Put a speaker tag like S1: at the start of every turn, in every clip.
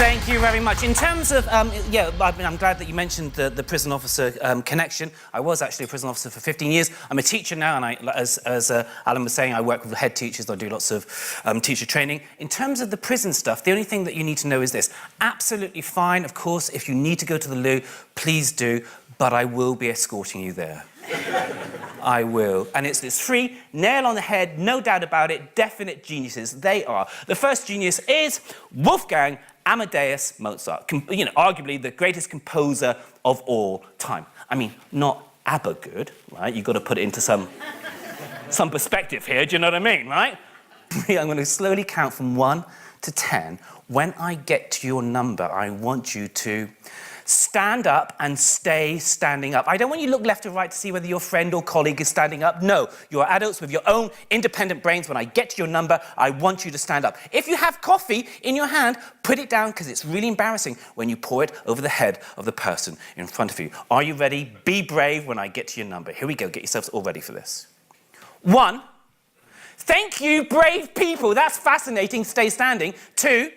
S1: Thank you very much. In terms of, I'm glad that you mentioned the prison officer connection. I was actually a prison officer for 15 years. I'm a teacher now, and as Alan was saying, I work with head teachers. I do lots of teacher training. In terms of the prison stuff, the only thing that you need to know is this. Absolutely fine, of course, if you need to go to the loo, please do, but I will be escorting you there. I will. And it's free, nail on the head, no doubt about it, definite geniuses. They are. The first genius is Wolfgang Amadeus Mozart. Arguably the greatest composer of all time. I mean, not ABBA good, right? You've got to put it into some perspective here, do you know what I mean, right? I'm going to slowly count from 1 to 10. When I get to your number, I want you to stand up and stay standing up. I don't want you to look left or right to see whether your friend or colleague is standing up. No, you're adults with your own independent brains. When I get to your number, I want you to stand up. If you have coffee in your hand, put it down, because it's really embarrassing when you pour it over the head of the person in front of you. Are you ready? Be brave when I get to your number. Here we go. Get yourselves all ready for this. 1. Thank you, brave people. That's fascinating. Stay standing. 2.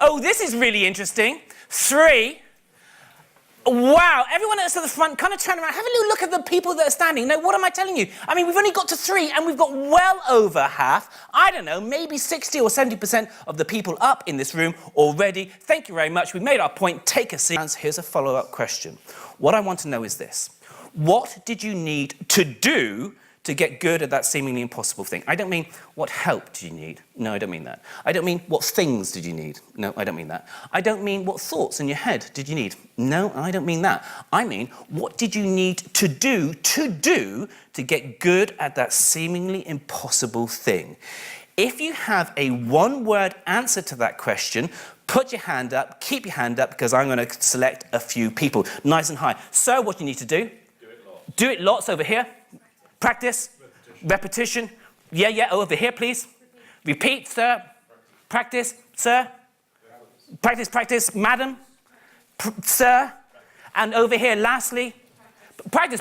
S1: Oh, this is really interesting. 3. Wow, everyone else at the front, kind of turn around, have a little look at the people that are standing. Now, what am I telling you? I mean, we've only got to 3, and we've got well over half, I don't know, maybe 60 or 70% of the people up in this room already. Thank you very much. We've made our point. Take a seat. Here's a follow-up question. What I want to know is this. What did you need to do to get good at that seemingly impossible thing? I don't mean what help did you need. No, I don't mean that. I don't mean what things did you need. No, I don't mean that. I don't mean what thoughts in your head did you need. No, I don't mean that. I mean, what did you need to do to get good at that seemingly impossible thing? If you have a one-word answer to that question, put your hand up, keep your hand up, because I'm going to select a few people. Nice and high. So what you need to do? Do it lots. Do it lots over here. Practice. Repetition. Yeah, over here, please. Repeat, sir. Practice, sir. Practice, madam. Sir. And over here, lastly, practice,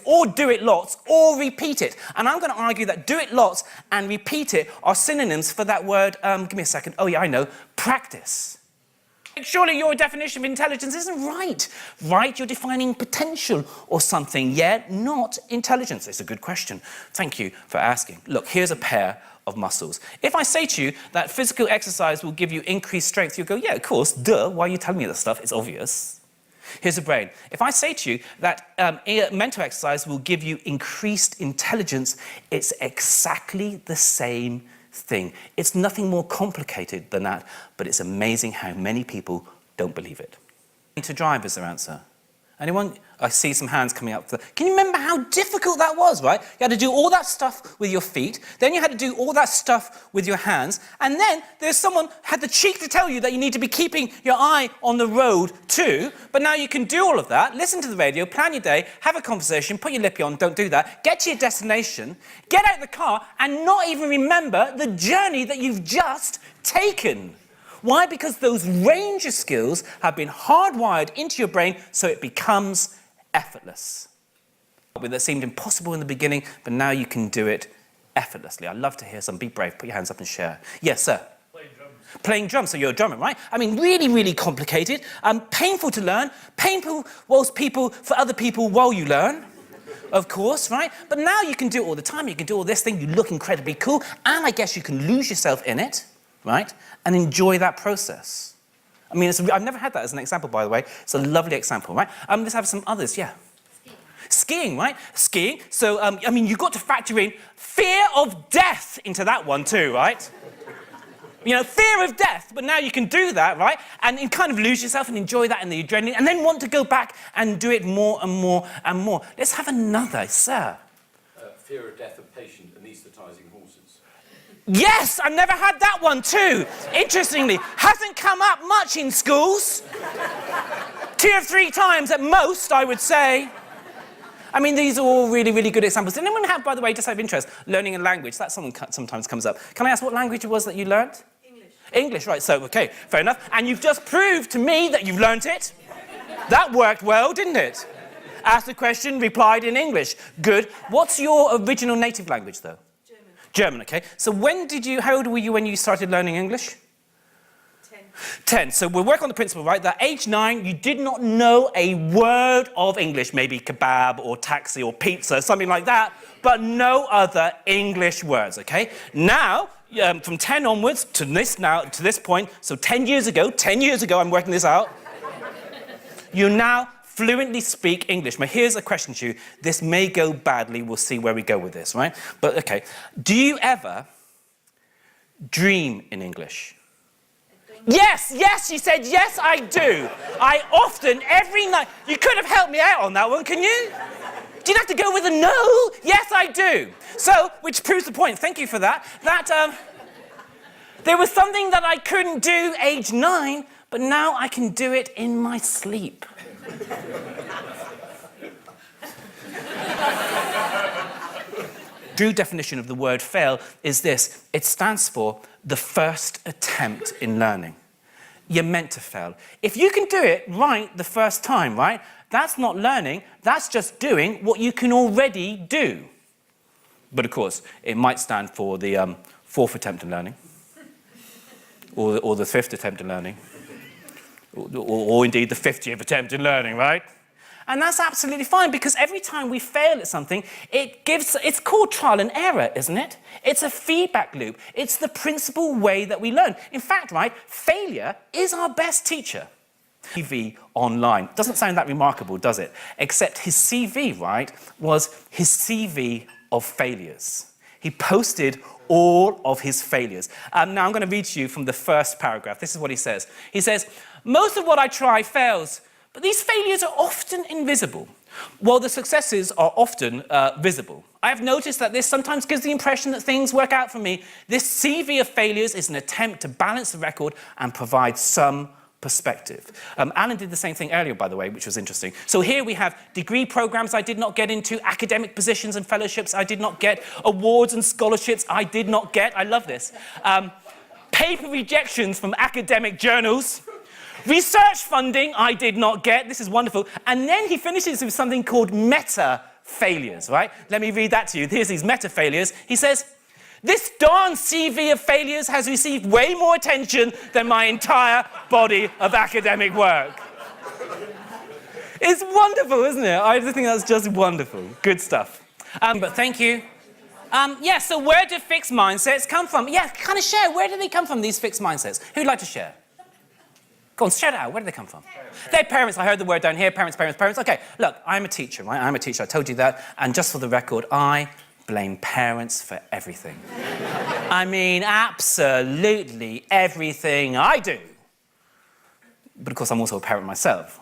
S1: or do it lots, or repeat it. And I'm going to argue that do it lots and repeat it are synonyms for that word, give me a second. Oh, yeah, I know. Practice. Surely your definition of intelligence isn't right. Right? You're defining potential or something, yet not intelligence. It's a good question. Thank you for asking. Look, here's a pair of muscles. If I say to you that physical exercise will give you increased strength, you'll go, yeah, of course, duh, why are you telling me this stuff? It's obvious. Here's a brain. If I say to you that mental exercise will give you increased intelligence, it's exactly the same thing. It's nothing more complicated than that, but it's amazing how many people don't believe it. To drive is their answer. Anyone? I see some hands coming up. Can you remember how difficult that was, right? You had to do all that stuff with your feet, then you had to do all that stuff with your hands, and then there's someone had the cheek to tell you that you need to be keeping your eye on the road too, but now you can do all of that, listen to the radio, plan your day, have a conversation, put your lippy on, don't do that, get to your destination, get out of the car, and not even remember the journey that you've just taken. Why? Because those range of skills have been hardwired into your brain so it becomes effortless. That seemed impossible in the beginning, but now you can do it effortlessly. I'd love to hear some. Be brave. Put your hands up and share. Yes, sir.
S2: Playing drums.
S1: Playing drums, so you're a drummer, right? I mean, really, really complicated. Painful to learn. Painful for other people while you learn. Of course, right? But now you can do it all the time. You can do all this thing. You look incredibly cool. And I guess you can lose yourself in it. Right? And enjoy that process. I mean, I've never had that as an example, by the way. It's a lovely example, right? Let's have some others, yeah. Skiing, right? Skiing. So, I mean, you've got to factor in fear of death into that one too, right? You know, fear of death, but now you can do that, right? And you kind of lose yourself and enjoy that and the adrenaline, and then want to go back and do it more and more and more. Let's have another, sir.
S2: Fear of death of patient anaesthetising horses.
S1: Yes, I've never had that one too. Interestingly, hasn't come up much in schools. 2 or 3 times at most, I would say. I mean, these are all really, really good examples. Did anyone have, by the way, just out of interest, learning a language? That sometimes comes up. Can I ask what language it was that you learned?
S3: English.
S1: English, right, so, okay, fair enough. And you've just proved to me that you've learnt it. That worked well, didn't it? Asked the question, replied in English. Good. What's your original native language, though?
S3: German.
S1: German, okay. So how old were you when you started learning English?
S3: 10.
S1: 10. So we'll work on the principle, right, that age 9, you did not know a word of English, maybe kebab or taxi or pizza, something like that, but no other English words, okay? Now, from 10 onwards to this point, so 10 years ago, I'm working this out, you now fluently speak English. Now, here's a question to you. This may go badly. We'll see where we go with this, right? But, okay, do you ever dream in English? Yes, she said, yes, I do. I often, every night. You could have helped me out on that one, can you? Did you have to go with a no? Yes, I do. So, which proves the point. Thank you for that. There was something that I couldn't do age 9, but now I can do it in my sleep. True definition of the word fail is this. It stands for the first attempt in learning. You're meant to fail. If you can do it right the first time, right, that's not learning, that's just doing what you can already do. But of course, it might stand for the fourth attempt in learning, or the fifth attempt in learning, or indeed the 50th attempt in learning, right? And that's absolutely fine, because every time we fail at something, it's called trial and error, isn't it? It's a feedback loop. It's the principal way that we learn. In fact, right, failure is our best teacher. CV online. Doesn't sound that remarkable, does it? Except his CV, right, was his CV of failures. He posted all of his failures. Now I'm going to read to you from the first paragraph. This is what he says. He says, most of what I try fails, but these failures are often invisible, while the successes are often visible. I have noticed that this sometimes gives the impression that things work out for me. This CV of failures is an attempt to balance the record and provide some perspective. Alan did the same thing earlier, by the way, which was interesting. So here we have degree programs I did not get into, academic positions and fellowships I did not get, awards and scholarships I did not get. I love this. Paper rejections from academic journals. Research funding I did not get. This is wonderful. And then he finishes with something called meta failures, right? Let me read that to you. Here's these meta failures. He says, this darn CV of failures has received way more attention than my entire body of academic work. It's wonderful, isn't it? I just think that's just wonderful. Good stuff. But thank you. Yeah, so where do fixed mindsets come from? Yeah, kind of share. Where do they come from, these fixed mindsets? Who'd like to share? Go on, shout it out. Where do they come from? They're parents. I heard the word down here. Parents. Okay, look, I'm a teacher, right? I'm a teacher. I told you that. And just for the record, I blame parents for everything. I mean, absolutely everything I do. But of course, I'm also a parent myself.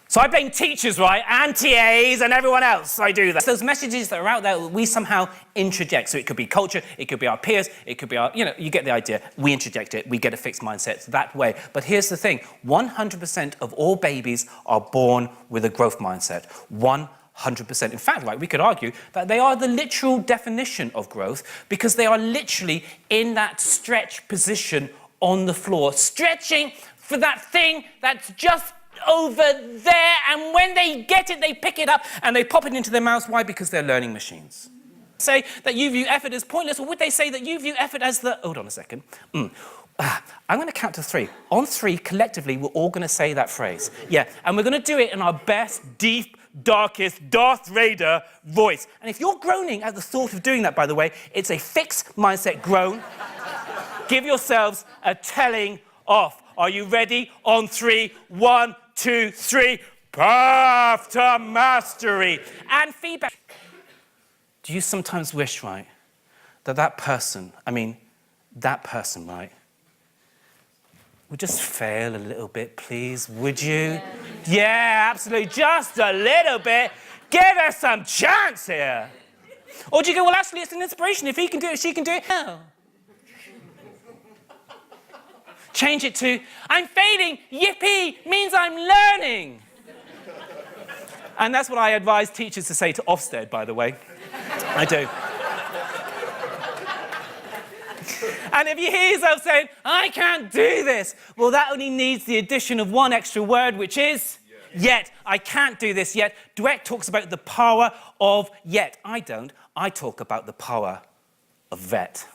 S1: So I blame teachers, right? And TAs and everyone else. I do that. It's those messages that are out there that we somehow interject. So it could be culture, it could be our peers, it could be our, you get the idea. We interject it, we get a fixed mindset that way. But here's the thing, 100% of all babies are born with a growth mindset. 100%. In fact, right, we could argue that they are the literal definition of growth because they are literally in that stretch position on the floor, stretching for that thing that's just over there, and when they get it, they pick it up and they pop it into their mouths. Why? Because they're learning machines. Say that you view effort as pointless, or would they say that you view effort as the... Hold on a second. I'm going to count to 3. On 3, collectively, we're all going to say that phrase. Yeah, and we're going to do it in our best, deep, darkest Darth Vader voice. And if you're groaning at the thought of doing that, by the way, it's a fixed mindset groan. Give yourselves a telling off. Are you ready? On 3, 1, 2, 3. Path to mastery. And feedback. Do you sometimes wish, right, that person, right, would just fail a little bit, please? Would you? Yeah, absolutely. Just a little bit. Give her some chance here. Or do you go, well, actually, it's an inspiration. If he can do it, she can do it. No. Change it to, I'm failing, yippee, means I'm learning. And that's what I advise teachers to say to Ofsted, by the way. I do. And if you hear yourself saying, I can't do this, well, that only needs the addition of one extra word, which is yet. I can't do this yet. Dweck talks about the power of yet. I don't. I talk about the power of vet.